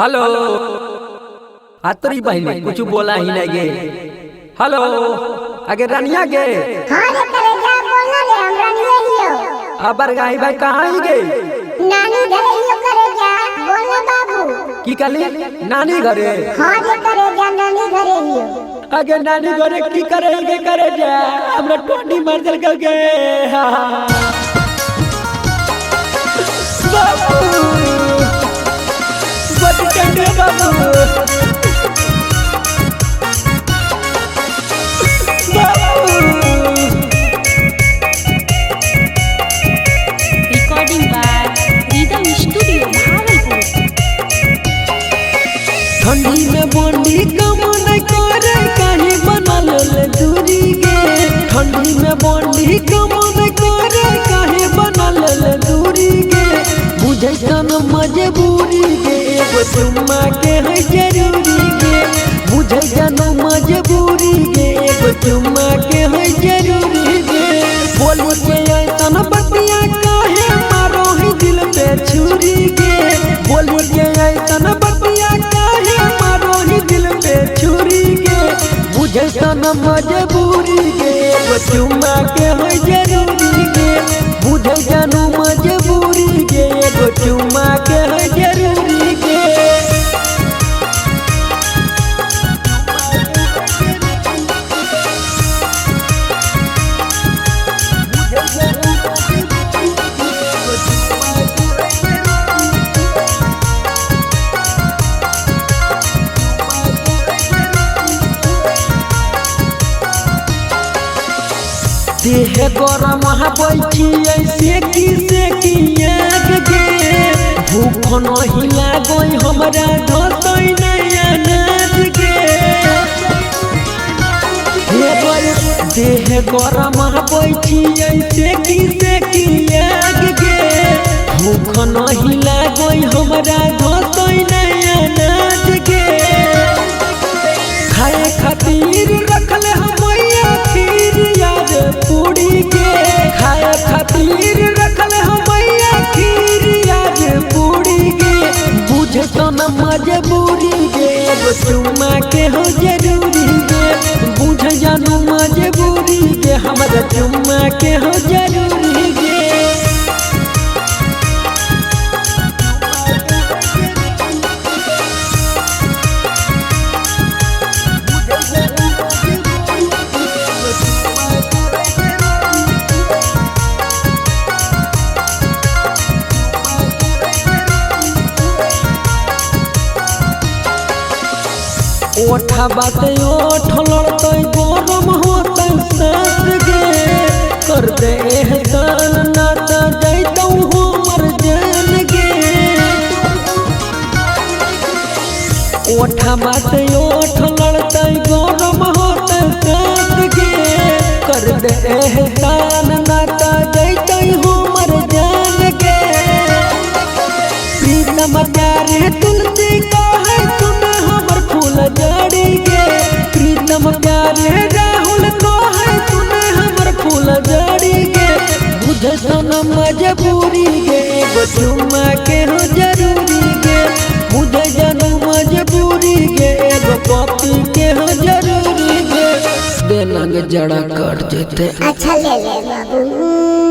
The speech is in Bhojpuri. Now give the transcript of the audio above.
हेलो आतरी बहनी कुछ बोला ही नहीं गे। हेलो अगे रानिया गे। हां रे करे जा बोलना ले हम रानिया हियो। अबर गाई भाई कहां ही गे? नानी घरे हियो करे जा बोलना बाबू। की कहली नानी घरे? हां रे करे जा नानी घरे हियो। अगे नानी घरे की करेंगे करे जा हमरा टोटी मार दल गे। बाबू बटकंडे बाबू Recording by Rhythm Studio, Bhagalpur. ठंडी में बॉन्डी कम नहीं करे काहे बनल ले दूरी गे। ठंडी में बॉन्डी कम नहीं करे काहे बनल ले दूरी गे। बुझै तन मजबूरी गे एगो चुम्मा के है जरूरी गे। बुझै तन मजबूरी गे एगो चुम्मा के है जरूरी गे। बोली के ऐसन बतिया काहे मारो ही दिल पे छुरी गे। बोली के ऐसन बतिया काहे मारो ही दिल पे छुरी गे। बुझै तन मजबूरी गे एगो चुम्मा के है जरूरी गे। बुझै तन मजबूरी गे एगो चुम्मा के है जरूरी गे। देह गरम बैठी ऐसे की आग गे। भूख नहीं लागई हमरा धसई नया नाच गे। देह गरम बैठी ऐसे की आग गे। भूख नहीं लागई हमरा धसई नया नाच गे। खाए खातिर रखले हमैया खीर याद पूरी के। खाए खातिर रखले हमैया खीर याद पूरी के। बुझे तो न मजबूरी गे एगो चुम्मा के हो जरूरी गे। बुझ जानू मजबूरी गे हमरा चुम्मा के हो जरूरी गे। ओठा बात ओठ लड़ते गरम होते सास गे। कर दे एहसान ना त जैतौ हमर जान गे। ओठा बात ओठ लड़ते गरम होते सास गे। कर दे एहसान ना त जैतौ हमर जान गे। प्रीतम प्यारे तुलसी कहे सुन हमर फूल जड़ी गे। प्रीतम प्यारे राहुल कहे सुन हमर फूल जड़ी गे। बुझे तन मजबूरी गे एगो चुम्मा के हो जरूरी गे। बुझे जन मजबूरी गे एगो पपी के हो जरूरी गे। देना गे जड़ा कट जेते। अच्छा ले ले बाबू।